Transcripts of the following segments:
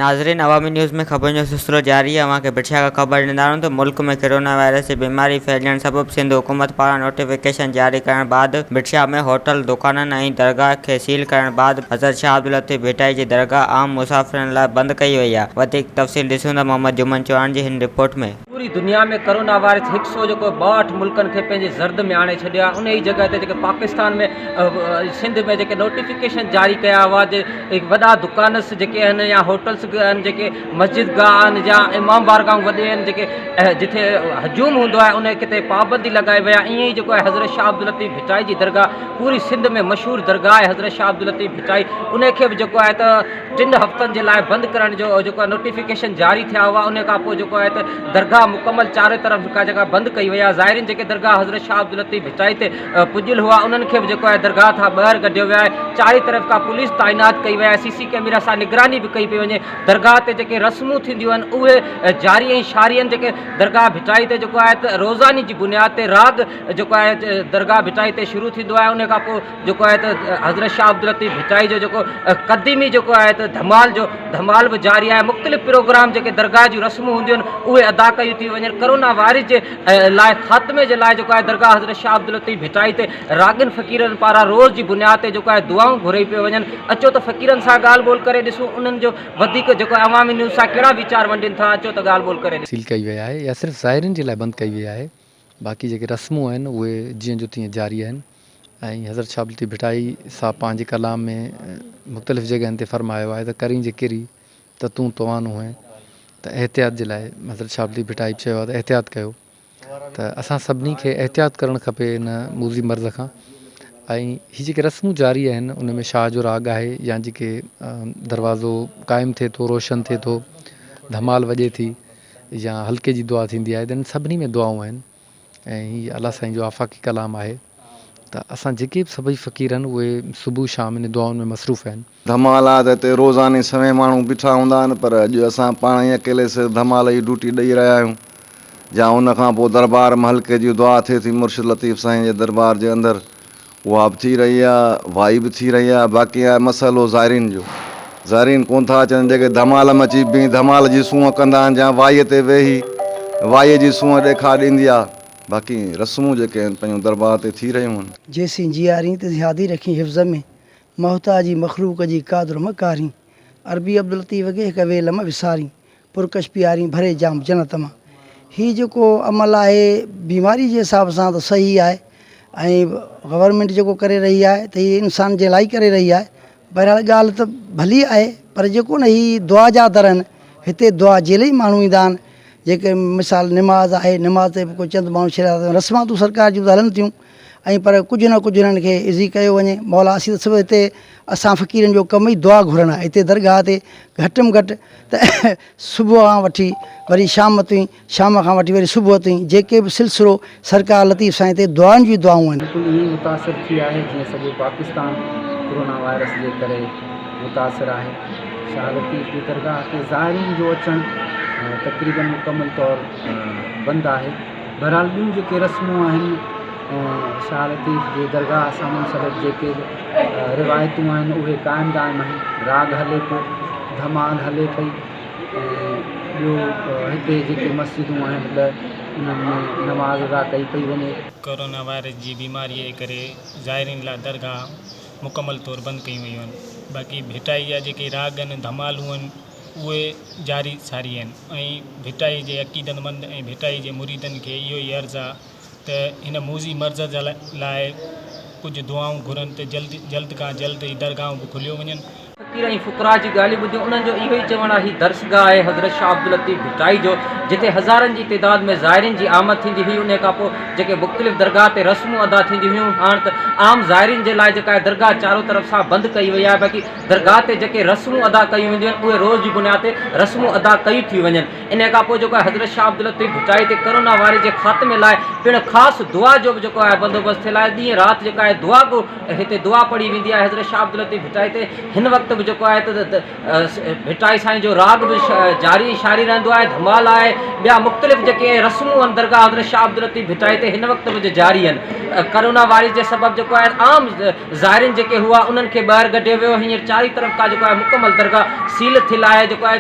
नाजरीन अवामी न्यूज़ में खबर जो सिलसिलो जारी है। वहाँ के बिछा का खबर ॾींदा तो मुल्क में कोरोना वायरस की बीमारी फैलण सबब सिंध हुकूमत पारां नोटिफिकेशन जारी करण बाद बिछा में होटल दुकाननि ऐं दरगाह के सील करण बाद हज़रत शाह अब्दुल लतीफ़ भिटाई की दरगाह आम मुसाफ़िरनि लाइ बंद कई वई आहे। वधीक तफ़सील ॾिसूं था मोहम्मद जुमन चौहान जी हिन रिपोर्ट में। पूरी दुनिया में कोरोना वायरस 162 मुल्कन के पंहिंजे ज़र्द में आणे छॾिया। उन ई जगह ते जेके पाकिस्तान में सिंध में जेके नोटिफिकेशन जारी कया हुआ जे वॾा दुकानस जेके आहिनि या होटल्स आहिनि जेके मस्जिद गाह आहिनि या इमाम बारगाह वॾे आहिनि जेके जिथे हजूम हूंदो आहे उन किते पाबंदी लॻाई वई आहे। ईअं ई जेको आहे हज़रत शाह अब्दुल लतीफ़ भिटाई जी दरगाह पूरी सिंध में मशहूरु दरगाह आहे हज़रत शाह अब्दुल लतीफ़ भिटाई। उन खे बि जेको आहे त 3 हफ़्तनि जे लाइ बंदि करण जो जेको आहे नोटिफिकेशन जारी थिया हुआ। उन खां पोइ जेको आहे त दरगाह मुकमल चारों तरफ़ का जगह बंदि कई वई आहे। ज़ाहिरीन जेके दरगाह हज़रत शाह अब्दुल लतीफ़ भिटाई ते पुॼियल हुआ उन्हनि खे बि जेको आहे दरगाह खां ॿाहिरि कढियो वियो आहे। चारी तरफ़ का पुलिस तैनात कई वई आहे। CC कैमरा सां निगरानी भी कई पई वञे। दरगाह ते जेके रस्मूं थींदियूं आहिनि उहे जारी ऐं शारी आहिनि। जेके दरगाह भिटाई ते जेको आहे त रोज़ानी जी बुनियाद ते राग जेको आहे दरगाह भिटाई ते शुरू थींदो आहे। उन खां पोइ जेको आहे त हज़रत शाह अब्दुल लतीफ़ भिटाई जो जेको क़दीमी जेको आहे त धमाल बि जारी आहे। मुख़्तलिफ़ प्रोग्राम जेके दरगाह जूं रस्मूं हूंदियूं आहिनि उहे अदा कयूं थी वञनि। कोरोना वायरस जे लाइ ख़ात्मे जे लाइ जेको आहे दरगाह हज़रत शाह अब्दुल लतीफ़ भिटाई ते रागिन फ़क़ीरनि पारां रोज़ जी बुनियाद ते जेको आहे दुआऊं घुराई पियो वञनि। अचो त फ़क़ीरनि सां ॻाल्हि ॿोल करे ॾिसूं उन्हनि जो वधीक जेको आहे अवामी न्यूज़ सां कहिड़ा वीचार वंडनि था। अचो त ॻाल्हि ॿोल करे सील कई वई आहे या सिर्फ़ु ज़ाहिरनि जे लाइ बंदि कई वई आहे। बाक़ी जेके रस्मूं आहिनि उहे जीअं जो तीअं जारी आहिनि। ऐं हज़रत शाह अब्दुल लतीफ़ भिटाई साहब पंहिंजे कलाम में मुख़्तलिफ़ जॻहनि ते फ़रमायो आहे त करी जे किरी त तूं तवानो आहे त एहतियात जे लाइ हज़रत शाह अब्दुल लतीफ़ भिटाई चयो आहे त एहतियात कयो। त असां सभिनी खे एहतियात करणु खपे इन मूज़ी मर्ज़ खां। ऐं हीअ जेके रस्मूं जारी आहिनि उन में शाह जो राग आहे या जेके दरवाज़ो क़ाइमु थिए थो रोशन थिए थो धमाल वॼे थी या हल्के जी दुआ थींदी आहे त इन सभिनी में दुआऊं आहिनि। ऐं हीअ अलाह साईं जो आफ़ाक़ी कलाम आहे। त असां जेके बि सभई फ़क़ीर आहिनि उहे सुबुह शाम इन दुआउनि में मसरूफ़ आहिनि। धमाल आहे त हिते रोज़ाने समय माण्हू बीठा हूंदा आहिनि पर अॼु असां पाण ई अकेले से धमाल जी ड्यूटी ॾेई रहिया आहियूं। या उन खां पोइ दरबार में हल्के जी दुआ थिए थी मुर्शिद लतीफ़ साईं जे दरबार जे अंदरि उहा बि थी रही आहे वाई बि थी रही आहे। बाक़ी आहे मसइलो ज़ाइरीन जो। ज़ाइरीन कोन था अचनि जेके धमाल में अची बि धमाल जी सूंहं कंदा आहिनि या वाईअ ते वेही वाईअ जी सूंहं ॾेखार ॾींदी आहे। बाक़ी रस्मूं जेके आहिनि पंहिंजो दरबार ते थी रहियूं आहिनि। जैसी जियारी त ज़्यादी रखी हिफ़्ज़ में मोहताजी मखलूक जी कादर मकारी अरबी अब्दुल लतीफ़ खे हिकु वेल में विसारी पुरकश प्यारी भरे जाम जनत मां। हीअ जेको अमल आहे बीमारी जे हिसाब सां त सही आहे ऐं गवर्नमेंट जेको करे रही आहे त हीअ इंसान जे लाइ करे रही आहे। बहरहाल ॻाल्हि त भली आहे पर जेको न हीअ दुआ जा दर आहिनि हिते दुआ जे लाइ माण्हू ईंदा आहिनि। जेके मिसाल निमाज़ आहे निमाज़ ते बि को चंद माण्हू छॾिया रस्मां तूं सरकार जूं हलनि थियूं ऐं पर कुझु न कुझु हिननि खे इज़ी कयो वञे। मौला असीं त सभु हिते असां फ़क़ीरनि जो कम ई दुआ घुरणु आहे। हिते दरगाह ते घटि में घटि त सुबुह खां वठी वरी शाम ताईं शाम खां वठी वरी सुबुह ताईं जेके बि सिलसिलो सरकार लतीफ़ साईं ते दुआनि जी दुआऊं आहिनि। बिल्कुलु ईअं मुतासिर थी आहे जीअं सॼो पाकिस्तान कोरोना वायरस जे करे मुतासिर आहे। शाह लतीफ़ जी दरगाह ते ज़ाइरीन जो अचणु तक़रीबन मुकमल तौर बंदि आहे। बहरहाल ॿियूं जेके रस्मूं आहिनि शाह लतीफ़ जी दरगाह सां मुंसलिक जेके रिवायतूं आहिनि उहे क़ाइमु दाइमु आहिनि। राग हले पियो धमाल हले पई। ॿियो हिते जेके मस्जिदूं आहिनि उन्हनि में नमाज़ अदा कई पई वञे। कोरोना वायरस जी बीमारीअ जे करे ज़ाइरीन लाइ दरगाह मुकमल तौरु बंदि कयूं वयूं आहिनि। बाक़ी भिटाई जा जेके राग आहिनि धमालूं आहिनि उहे जारी सारी आहिनि। ऐं भिटाई जे अक़ीदतमंद ऐं भिटाई जे मुरीदनि खे इहो ई अर्ज़ु आहे त हिन मूज़ी मर्ज़ जे लाइ कुझु दुआऊं घुरनि त जल्द खां जल्द ई दरगाहूं बि खुलियो वञनि। फ़क़ीर ऐं फ़ुक़रा जी ॻाल्हियूं ॿुधियूं उन्हनि जो इहो ई चवणु आहे। हीअ दर्सगाह आहे हज़रत शाह अब्दुल लतीफ़ भिटाई जो जिते हज़ारनि जी तइदाद में ज़ाइरीन जी आमद थींदी हुई। उन खां पोइ जेके मुख़्तलिफ़ दरगाह ते रस्मूं अदा थींदियूं हुयूं हाणे त आम ज़ाइरीन जे लाइ जेका आहे दरगाह चारों तरफ़ सां बंदि कई वई आहे। बाक़ी दरगाह ते जेके रस्मूं अदा कयूं वेंदियूं आहिनि उहे रोज़ जी बुनियाद ते रस्मूं अदा कयूं थी वञनि। इन खां पोइ जेको आहे हज़रत शाह अब्दुल लतीफ़ भिटाई ते कोरोना वायरस जे ख़ात्मे लाइ पिणु ख़ासि दुआ जो बि जेको आहे बंदोबस्तु थियल आहे। ॾींहुं राति जेका आहे दुआ को हिते दुआ पढ़ी वेंदी आहे हज़रत शाह अब्दुल लतीफ़ भिटाई ते। हिन वक़्तु बि जेको आहे त भिटाई साईं जो राग बि जारी शारी रहंदो आहे। धमाल आहे ॿिया मुख़्तलिफ़ जेके रस्मूं आहिनि दरगाह हज़रत शाह अब्दुल लतीफ़ भिटाई ते हिन वक़्तु बि जारी आहिनि। करोना वायरस जे सबबि जेको आहे आम ज़ाइरीन जेके हुआ उन्हनि खे ॿाहिरि कढियो वियो। हींअर चारी तरफ़ खां जेको आहे मुकमल दरगाह सील थियल आहे। जेको आहे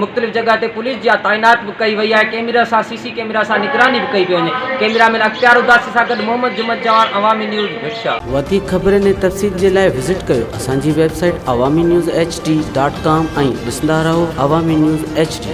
मुख़्तलिफ़ जॻह ते पुलिस जी तैनात बि कई वई आहे। कैमरा सां CC कैमरा सां निगरानी बि कई पई वञे। कैमरामैन अख़्तियार उदासी सां गॾु मोहम्मद जुमत जवान, अवामी न्यूज़ भिटशा। वधीक ख़बरनि ऐं तफ़सील जे लाइ विज़िट कयो असांजी वेबसाइट awamiNewsHD.com ऐं ॾिसंदा रहो अवामी न्यूज़ HD।